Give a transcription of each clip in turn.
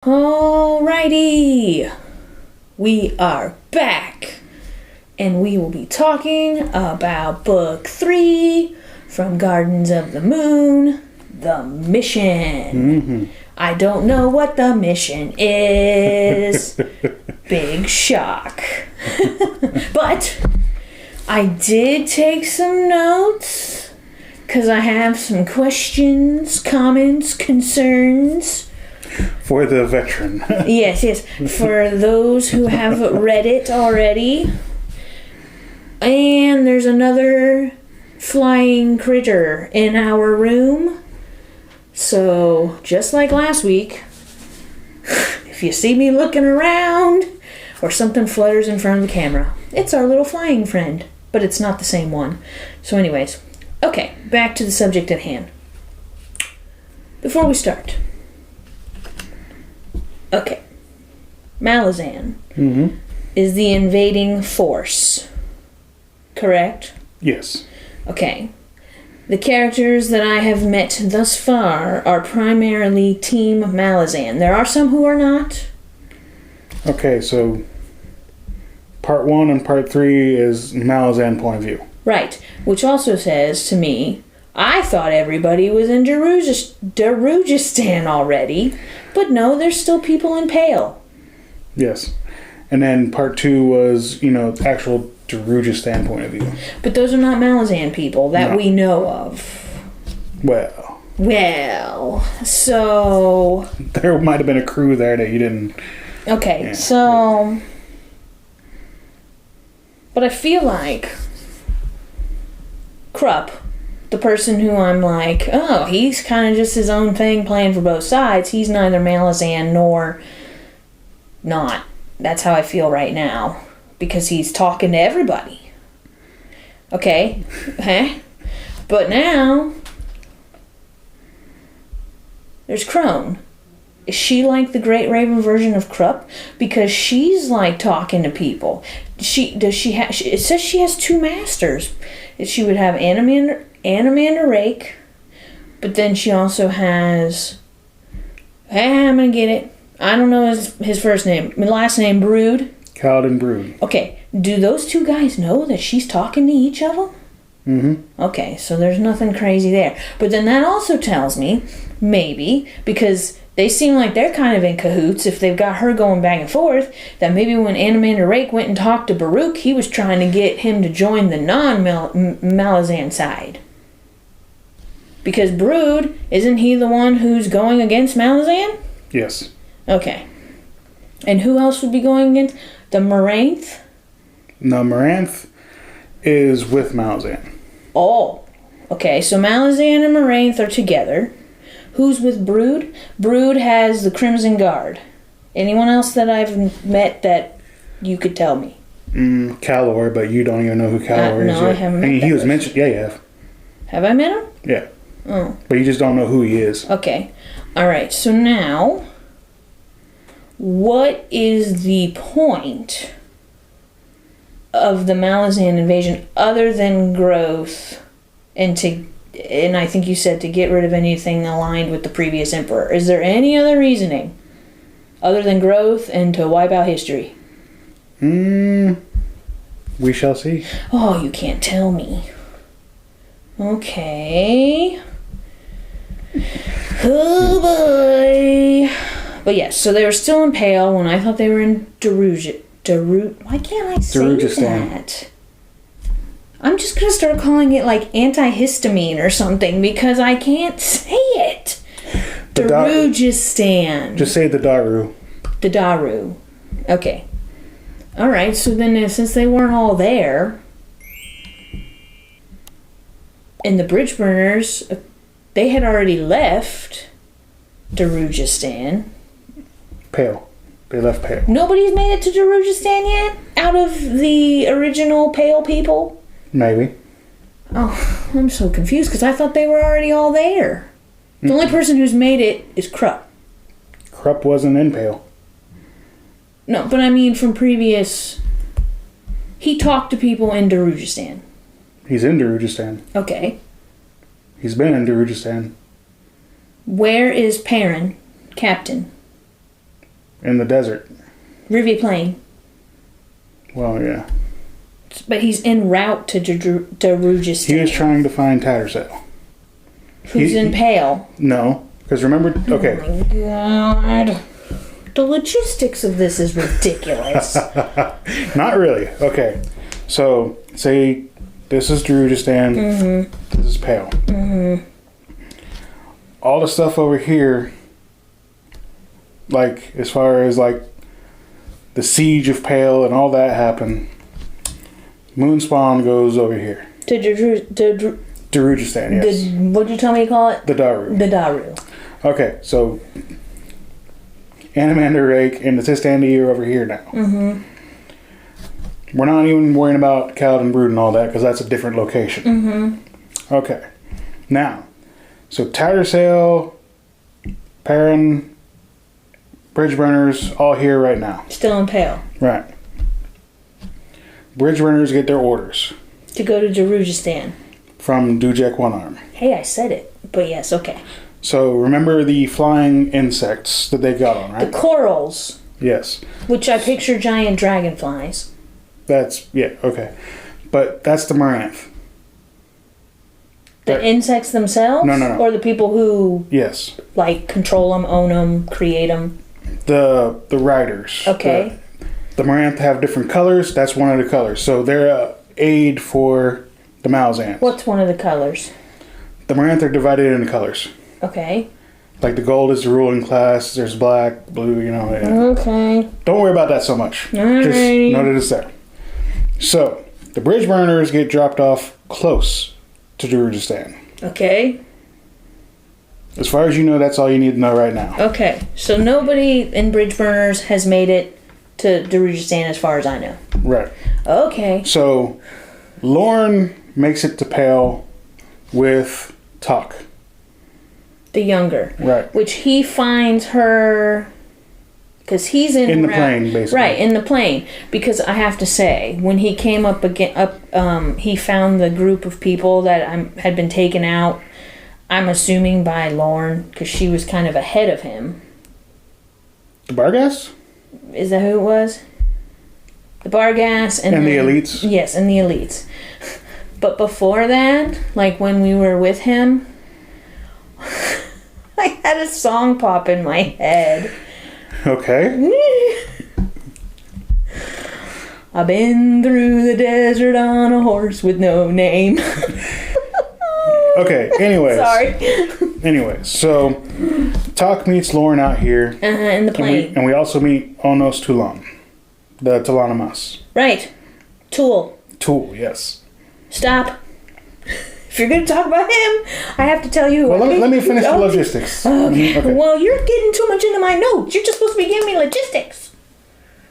Alrighty, we are back, and we will be talking about Book 3 from Gardens of the Moon, The Mission. I don't know what the mission is. Big shock. But I did take some notes, because I have some questions, comments, concerns. For the veteran. Yes. For those who have read it already. And there's another flying critter in our room. So, just like last week, if you see me looking around or something flutters in front of the camera, it's our little flying friend. But it's not the same one. So anyways, okay, back to the subject at hand. Before we start... Okay. Malazan is the invading force. Correct? Yes. Okay. The characters that I have met thus far are primarily Team Malazan. There are some who are not. Okay, so part 1 and part 3 is Malazan point of view. Right. Which also says to me, I thought everybody was in Darujistan already, but no, there's still people in Pale. Yes. And then part 2 was, actual Darujistan point of view. But those are not Malazan people that we know of. Well, so... There might have been a crew there that you didn't... Okay, so... But I feel like Krupp, the person who I'm like, oh, he's kind of just his own thing playing for both sides. He's neither Malazan nor not. That's how I feel right now. Because he's talking to everybody. Okay? But now, there's Klune. Is she like the Great Raven version of Krupp? Because she's like talking to people. It says she has 2 masters. She would have Animander Rake, but then she also has... I'm gonna get it. I don't know his first name. My last name, Brood. Kaladin Brood. Okay, do those 2 guys know that she's talking to each of them? Okay, so there's nothing crazy there. But then that also tells me, maybe, because they seem like they're kind of in cahoots if they've got her going back and forth, that maybe when Animander Rake went and talked to Baruch, he was trying to get him to join the non-Malazan side. Because Brood, isn't he the one who's going against Malazan? Yes. Okay. And who else would be going against? The Moranth? No, Moranth is with Malazan. Oh. Okay, so Malazan and Moranth are together. Who's with Brood? Brood has the Crimson Guard. Anyone else that I've met that you could tell me? Calor, but you don't even know who Calor is yet. No, I haven't met he was mentioned. Yeah, you have. Have I met him? Yeah. Oh. But you just don't know who he is. Okay. Alright, so now, what is the point of the Malazan invasion other than growth and I think you said to get rid of anything aligned with the previous emperor? Is there any other reasoning other than growth and to wipe out history? We shall see. Oh, you can't tell me. Okay. Oh boy. But yes, so they were still in Pale when I thought they were in why can't I say Darujistan. that? I'm just going to start calling it like antihistamine or something because I can't say it. Darujistan. Just say the Daru. The Daru. Okay. Alright, so then since they weren't all there, and the bridge burners, they had already left Darujistan. Pale. They left Pale. Nobody's made it to Darujistan yet? Out of the original Pale people? Maybe. Oh, I'm so confused because I thought they were already all there. The only person who's made it is Krupp. Krupp wasn't in Pale. No, but I mean from previous... He talked to people in Darujistan. He's in Darujistan. Okay. He's been in Darujistan. Where is Perrin, Captain? in the desert. Rivi Plain. Well, yeah. But he's en route to Darujistan. He was trying to find Tattersail. Who's in Pale. No. Because remember... Okay. Oh my god. The logistics of this is ridiculous. Not really. Okay. So, say this is Darujistan. Mm-hmm. This is Pale. Mm-hmm. All the stuff over here, like, as far as, like, the siege of Pale and all that happened, Moonspawn goes over here. To Darujistan, yes. What'd you tell me to call it? The Daru. The Daru. Okay, so Animander Rake and the Tistandi are over here now. Mm-hmm. We're not even worrying about Kaladin Brood and all that because that's a different location. Mm-hmm. Okay. Now, so Tattersail, Perrin, Bridgeburners, all here right now. Still in Pale. Right. Bridgeburners get their orders. To go to Darujistan. From Dujek One Arm. Hey, I said it. But yes, okay. So remember the flying insects that they got on, right? The corals. Yes. Which I picture giant dragonflies. Yeah, okay. But that's the Moranth. The insects themselves? No. Or the people who... Yes. Like, control them, own them, create them? The riders. Okay. The Moranth have different colors. That's one of the colors. So they're a aid for the Malazans. What's one of the colors? The Moranth are divided into colors. Okay. Like the gold is the ruling class. There's black, blue, you know. Yeah. Okay. Don't worry about that so much. Alrighty. Just know that it's there. So, the Bridgeburners get dropped off close to Darujistan. Okay. As far as you know, that's all you need to know right now. Okay. So nobody in Bridgeburners has made it to Darujistan as far as I know. Right. Okay. So, Lorne makes it to Pale with Tok. The younger. Right. Which he finds her... Because he's in the plane, basically. Right, in the plane. Because I have to say, when he came up he found the group of people that had been taken out, I'm assuming by Lorne, because she was kind of ahead of him. The Barghast? Is that who it was? The Barghast and the elites? Yes, and the elites. But before that, like when we were with him, I had a song pop in my head. Okay. I've been through the desert on a horse with no name. Okay, anyways. Sorry. Anyways, so Tok meets Lorne out here. In the plane. And we also meet Onos Tulan, the Talana Mas. Right. Tool, yes. stop. If you're going to talk about him, I have to tell you. Well, let me finish the logistics. Okay. Well, you're getting too much into my notes. You're just supposed to be giving me logistics.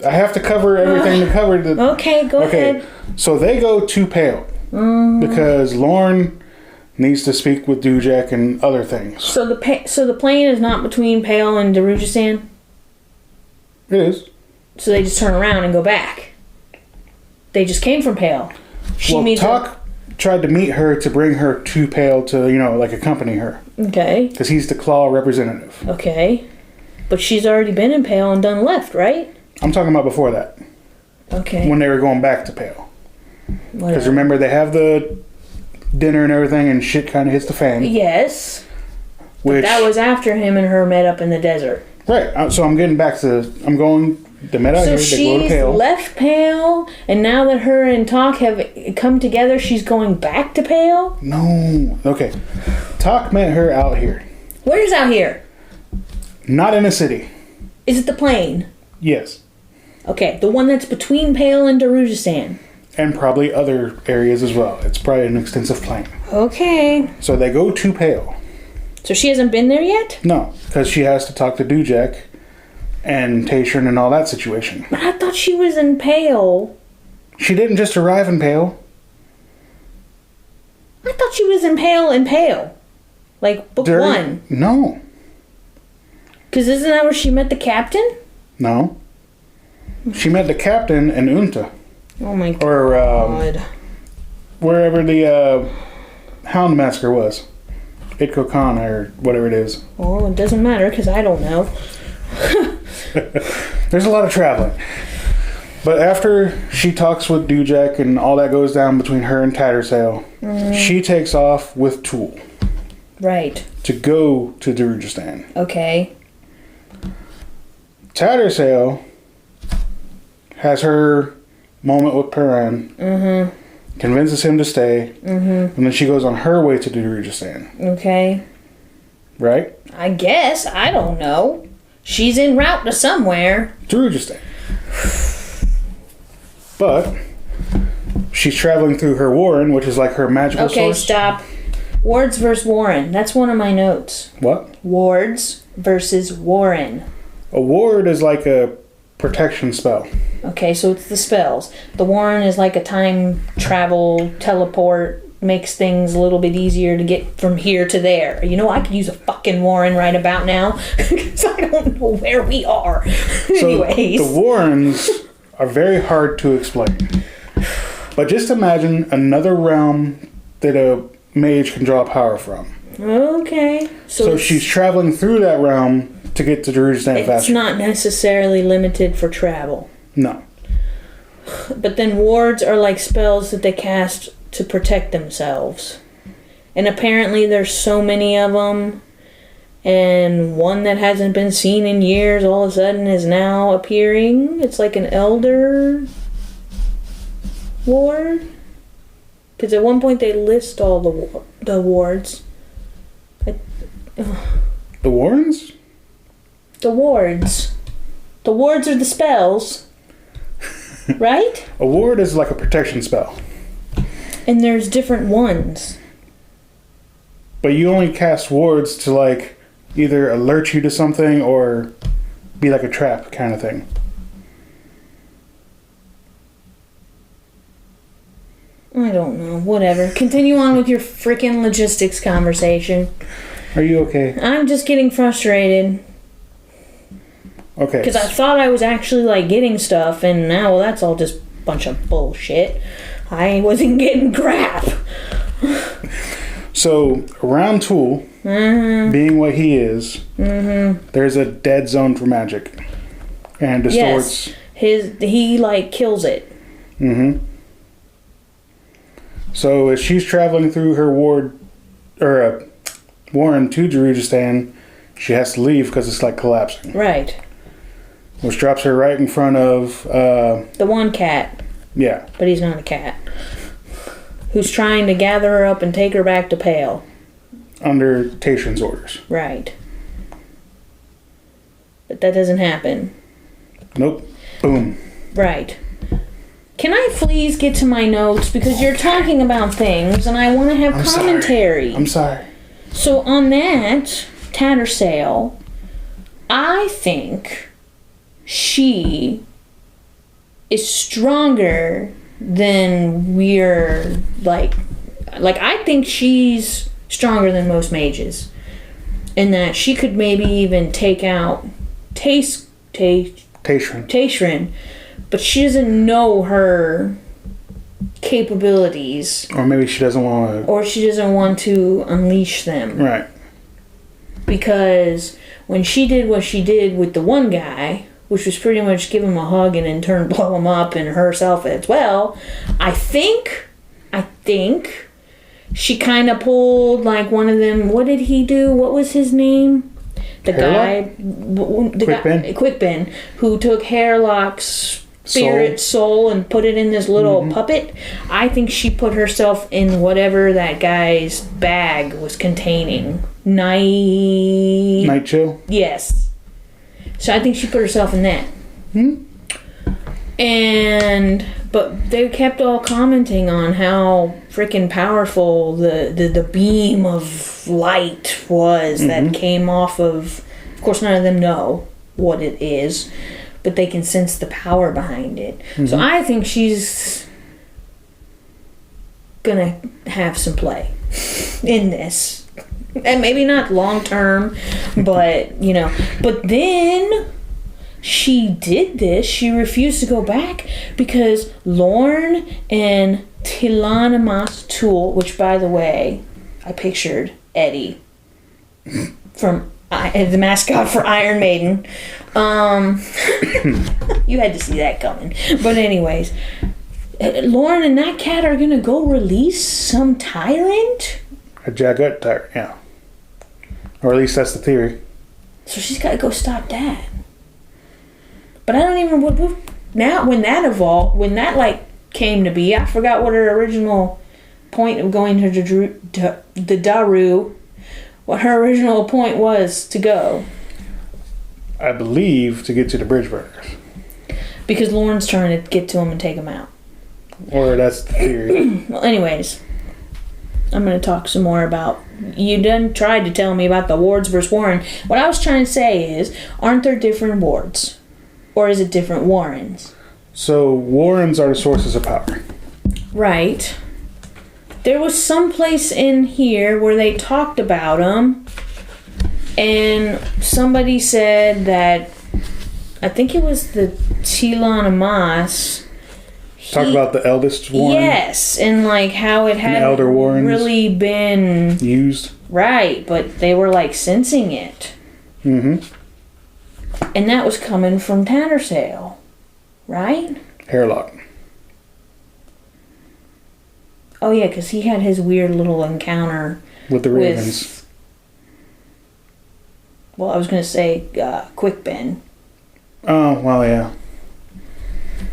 I have to cover everything to cover. Okay, go ahead. So they go to Pale because Lorne needs to speak with Dujek and other things. So the plane is not between Pale and Darujistan? It is. So they just turn around and go back. They just came from Pale. Tok tried to meet her to bring her to Pale to, like accompany her. Okay. Because he's the Claw representative. Okay. But she's already been in Pale and done left, right? I'm talking about before that. Okay. When they were going back to Pale. Because remember, they have the dinner and everything and shit kind of hits the fan. Yes. But that was after him and her met up in the desert. Right. So I'm getting back to... They met out here. They go to Pale. So she's left Pale, and now that her and Tok have come together, she's going back to Pale? No. Okay. Tok met her out here. Where's out here? Not in a city. Is it the plane? Yes. Okay, the one that's between Pale and Darujistan. And probably other areas as well. It's probably an extensive plain. Okay. So they go to Pale. So she hasn't been there yet? No, because she has to talk to Dujek and Tayshern and all that situation. But I thought she was in Pale. She didn't just arrive in Pale. I thought she was in Pale. Like, book one. No. Because isn't that where she met the captain? No. She met the captain in Unta. Oh my god. Or, wherever the Hound Massacre was. Itko Khan or whatever it is. Well, it doesn't matter because I don't know. There's a lot of traveling. But after she talks with Dujek and all that goes down between her and Tattersail, she takes off with Tool. Right. To go to Darujistan. Okay. Tattersail has her moment with Paran. Convinces him to stay. And then she goes on her way to Darujistan. Okay. Right? I guess. I don't know. She's en route to somewhere. Darujistan. But she's traveling through her warren, which is like her magical source. Okay, stop. Wards versus Warren. That's one of my notes. What? Wards versus Warren. A ward is like a protection spell. Okay, so it's the spells. The Warren is like a time travel, teleport, makes things a little bit easier to get from here to there. You know, I could use a fucking Warren right about now because I don't know where we are. So anyways. the warrens are very hard to explain. But just imagine another realm that a mage can draw power from. Okay. So she's traveling through that realm to get to Darujistan faster. It's not necessarily limited for travel. No. But then wards are like spells that they cast to protect themselves. And apparently there's so many of them. And one that hasn't been seen in years all of a sudden is now appearing. It's like an elder ward. Because at one point they list all the wards. The warrens? The wards. The wards are the spells. Right? A ward is like a protection spell. And there's different ones. But you only cast wards to like either alert you to something or be like a trap kind of thing. I don't know. Whatever. Continue on with your freaking logistics conversation. Are you okay? I'm just getting frustrated. Okay. Because I thought I was actually like getting stuff, and now that's all just a bunch of bullshit. I wasn't getting crap. So around Tool, being what he is, there's a dead zone for magic, and distorts. Yes, he like kills it. So as she's traveling through her warren to Darujistan, she has to leave because it's like collapsing. Right. Which drops her right in front of the one cat. Yeah. But he's not a cat. Who's trying to gather her up and take her back to Pale. Under Tation's orders. Right. But that doesn't happen. Nope. Boom. Right. Can I please get to my notes? Because you're talking about things and I want to have commentary. I'm sorry. So on that, Tattersail, I think she is stronger than we're like I think she's stronger than most mages, in that she could maybe even take out Tashrin, but she doesn't know her capabilities, or maybe she doesn't want to unleash them, right? Because when she did what she did with the one guy, which was pretty much give him a hug and in turn blow him up and herself as well, I think she kind of pulled like one of them. What did he do? What was his name? Quickben, who took Hairlock's soul and put it in this little puppet. I think she put herself in whatever that guy's bag was containing. Night Chill? Yes. So I think she put herself in that. But they kept all commenting on how freaking powerful the beam of light was that came off of course, none of them know what it is, but they can sense the power behind it. So I think she's gonna have some play in this. And maybe not long term, but, but then she did this. She refused to go back because Lorne and Tilanamas Tool, which, by the way, I pictured Eddie from the mascot for Iron Maiden. You had to see that coming. But anyways, Lauren and that cat are gonna go release some tyrant? A Jagut tyrant, yeah. Or at least that's the theory. So she's gotta go stop that. But I don't even... Now, when that, like, came to be, I forgot what her original point of going to the Daru, what her original point was to go. I believe to get to the bridge burners. Because Lauren's trying to get to him and take him out. Or that's the theory. Well, anyways, I'm going to talk some more about... You done tried to tell me about the wards versus Warren. What I was trying to say is, aren't there different wards? Or is it different Warrens? So, Warrens are the sources of power. Right. There was some place in here where they talked about them. And somebody said that... I think it was the Tilon Amas... Talk about the eldest Warren? Yes, and like how it hadn't Elder Warrens really been used. Right, but they were like sensing it. Mm-hmm. And that was coming from Tattersale, right? Hairlock. Oh yeah, because he had his weird little encounter with the Ravens. Well, I was going to say Quick Ben. Oh, well, yeah.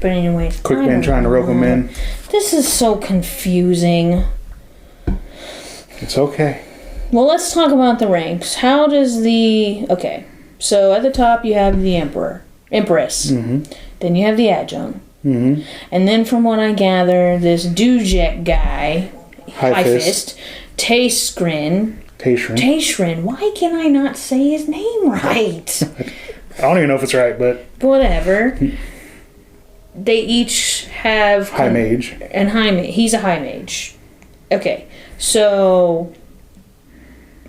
But anyway, Quick Ben trying to rope him in. This is so confusing. It's okay. Well, let's talk about the ranks. How does the... Okay, so at the top you have the Empress. Mm-hmm. Then you have the Adjunct. Mm-hmm. And then from what I gather, this Dujek guy, High Fist, Tashrin. Why can I not say his name right? I don't even know if it's right, but... Whatever. They each have... High Mage. And High Mage. He's a High Mage. Okay. So...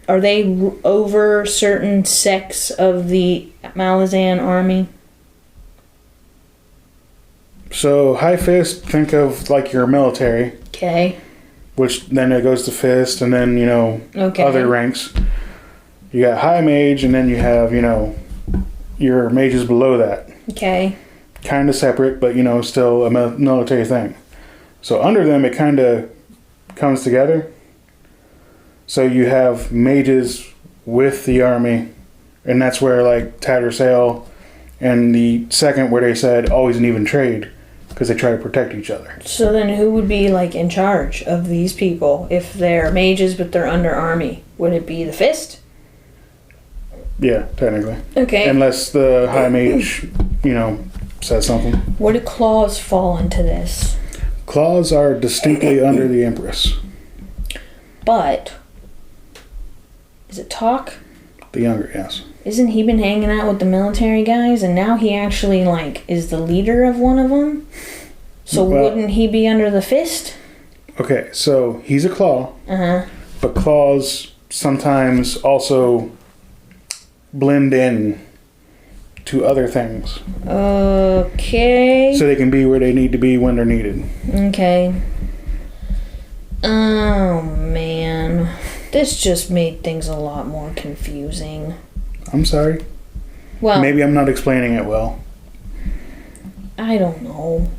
Are they over certain sects of the Malazan army? So, High Fist, think of like your military. Okay. Which then it goes to Fist, and then, other ranks. You got High Mage, and then you have, your mages below that. Okay. Kind of separate, but, still a military thing. So, under them, it kind of comes together. So, you have mages with the army, and that's where, like, Tattersale and the second where they said always an even trade, because they try to protect each other. So then who would be, like, in charge of these people if they're mages but they're under army? Would it be the Fist? Yeah, technically. Okay. Unless the High Mage, says something. Where do claws fall into this? Claws are distinctly under the Empress. But... Is it Talk? The younger, yes. Isn't he been hanging out with the military guys, and now he actually, is the leader of one of them? So wouldn't he be under the Fist? Okay, so he's a Claw. Uh-huh. But Claws sometimes also blend in to other things. Okay. So they can be where they need to be when they're needed. Okay. Oh, man. This just made things a lot more confusing. I'm sorry. Well, maybe I'm not explaining it well. I don't know.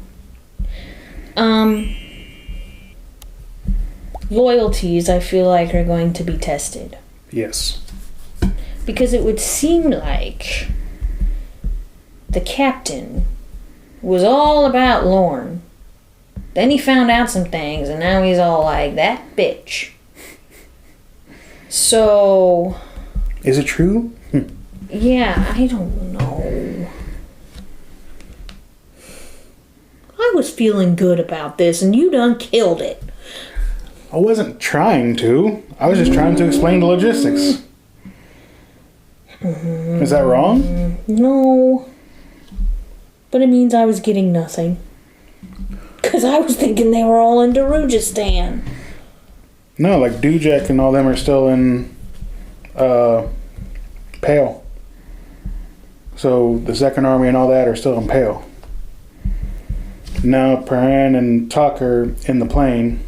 Loyalties, I feel like, are going to be tested. Yes. Because it would seem like the captain was all about Lorne. Then he found out some things, and now he's all like, that bitch. So... Is it true? Yeah, I don't know. I was feeling good about this, and you done killed it. I wasn't trying to. I was just trying to explain the logistics. Mm-hmm. Is that wrong? No. But it means I was getting nothing. Because I was thinking they were all in Darujistan. No, like Dujek and all them are still in Pale. So the Second Army and all that are still in Pale. Now Paran and Tok are in the plain.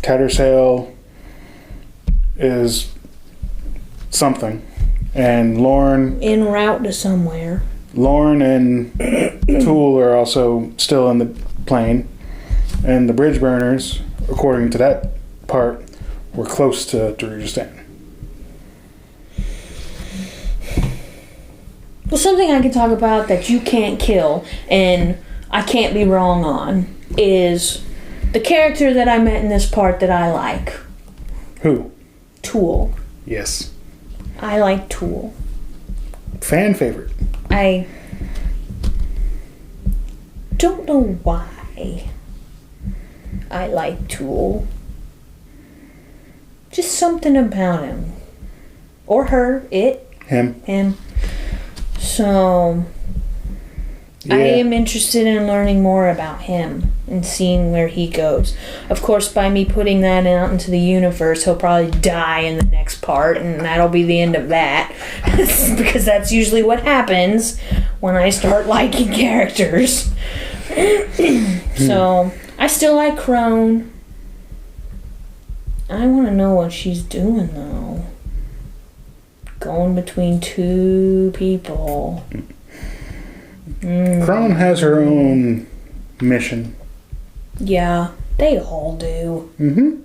Tattersale is something. And Lauren... En route to somewhere. Lauren and Toole are also still in the plane. And the bridge burners, according to that part, were close to Darujistan. Well, something I can talk about that you can't kill, and I can't be wrong on, is the character that I met in this part that I like. Who? Toole. Yes. I like Toole. Fan favorite. I don't know why I like Toole. Just something about him. Or her. It. Him. So, Yeah. I am interested in learning more about him and seeing where he goes. Of course, by me putting that out into the universe, he'll probably die in the next part, and that'll be the end of that. Because that's usually what happens when I start liking characters. So, I still like Klune. I want to know what she's doing, though. Going between two people. Klune has her own mission. Yeah, they all do. Mm-hmm.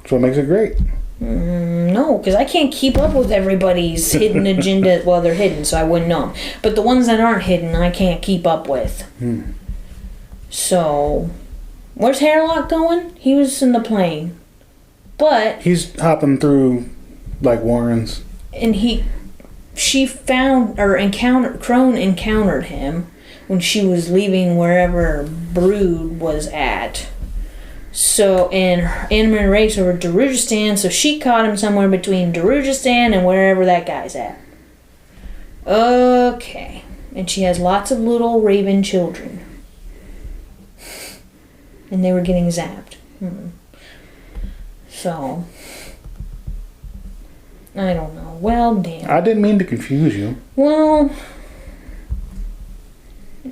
So it makes it great. No, because I can't keep up with everybody's hidden agenda. Well, they're hidden, so I wouldn't know 'em. But the ones that aren't hidden, I can't keep up with. So, where's Hairlock going? He was in the plane. But... He's hopping through, like, Warrens. And she found, or Klune encountered him when she was leaving wherever Brood was at. So, and Anima raced over to Darujistan, so she caught him somewhere between Darujistan and wherever that guy's at. Okay. And she has lots of little raven children. And they were getting zapped. So, I don't know. Well, damn. I didn't mean to confuse you. Well,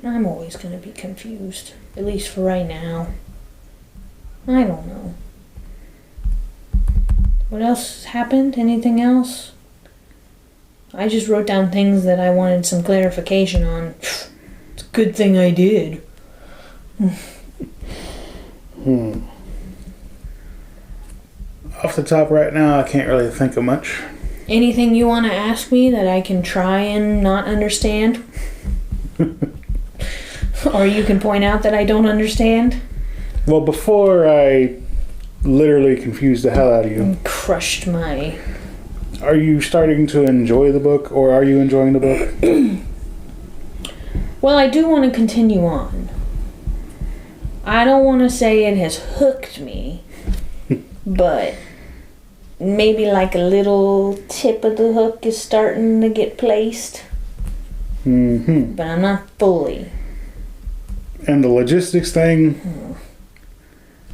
I'm always going to be confused. At least for right now. I don't know. What else happened? Anything else? I just wrote down things that I wanted some clarification on. It's a good thing I did. Off the top right now, I can't really think of much. Anything you want to ask me that I can try and not understand? Or you can point out that I don't understand? Well, before I literally confused the hell out of you. And crushed my... Are you starting to enjoy the book, or are you enjoying the book? Well, I do want to continue on. I don't want to say it has hooked me, but maybe like a little tip of the hook is starting to get placed. But I'm not fully. And the logistics thing?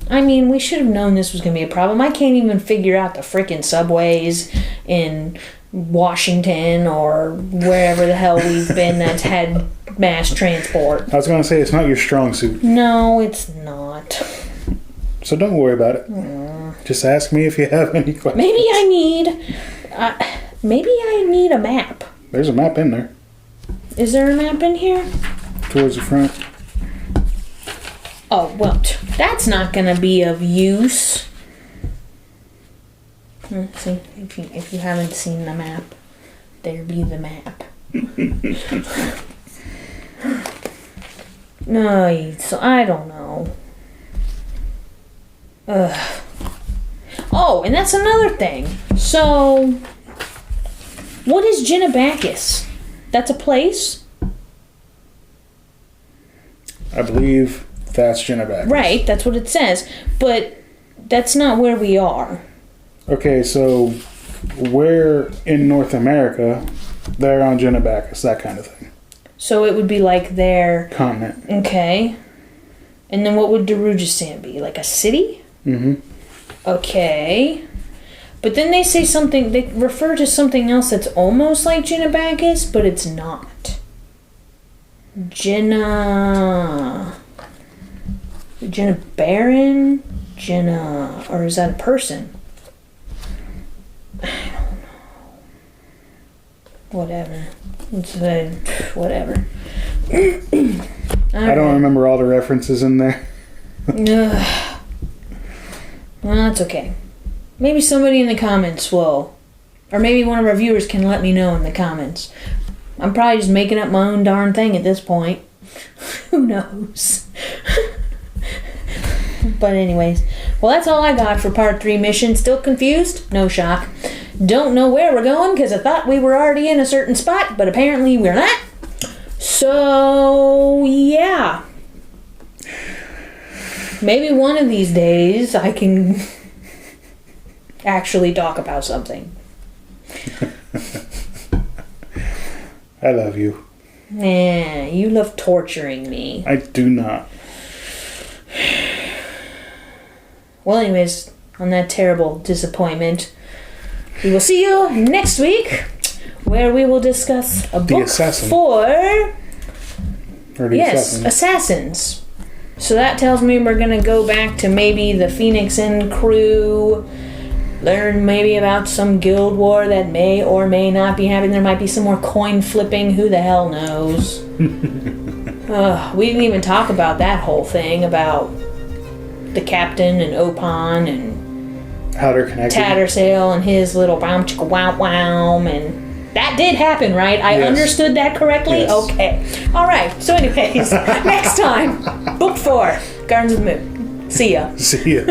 I mean, we should have known this was going to be a problem. I can't even figure out the frickin' subways in Washington or wherever the hell we've been that's had mass transport. I was going to say, it's not your strong suit. No, it's not. So don't worry about it. Just ask me if you have any questions. Maybe I need a map. There's a map in there. Is there a map in here? Towards the front. Oh, well, that's not going to be of use. See, if you haven't seen the map, there be the map. No, so I don't know. Oh, and that's another thing. So, what is Genebacchus? That's a place? I believe that's Genebacchus. Right, that's what it says. But that's not where we are. Okay, so where in North America, they're on Genebacchus, that kind of thing. So it would be like their... Continent. Okay. And then what would Darujistan be? Like a city? Okay. But then they say something... They refer to something else that's almost like Genebacchus, but it's not. Baron? Or is that a person? I don't know. Whatever. Whatever. I don't remember all the references in there. Well, that's okay. Maybe somebody in the comments will, or maybe one of our viewers can let me know in the comments. I'm probably just making up my own darn thing at this point. Who knows? But anyways, well, that's all I got for part 3 mission. Still confused? No shock. Don't know where we're going because I thought we were already in a certain spot, but apparently we're not. So, yeah. Maybe one of these days I can actually talk about something. I love you. You love torturing me. I do not. Well, anyways, on that terrible disappointment, we will see you next week, where we will discuss a book for... Assassins. So that tells me we're going to go back to maybe the Phoenix and crew, learn maybe about some guild war that may or may not be happening. There might be some more coin flipping. Who the hell knows? We didn't even talk about that whole thing about the captain and Opon and how they're connected. Tattersail and his little wow chicka wow wow, and that did happen, right? I understood that correctly? Yes. Okay. Alright, so anyways, next time, book 4, Gardens of the Moon. See ya. See ya.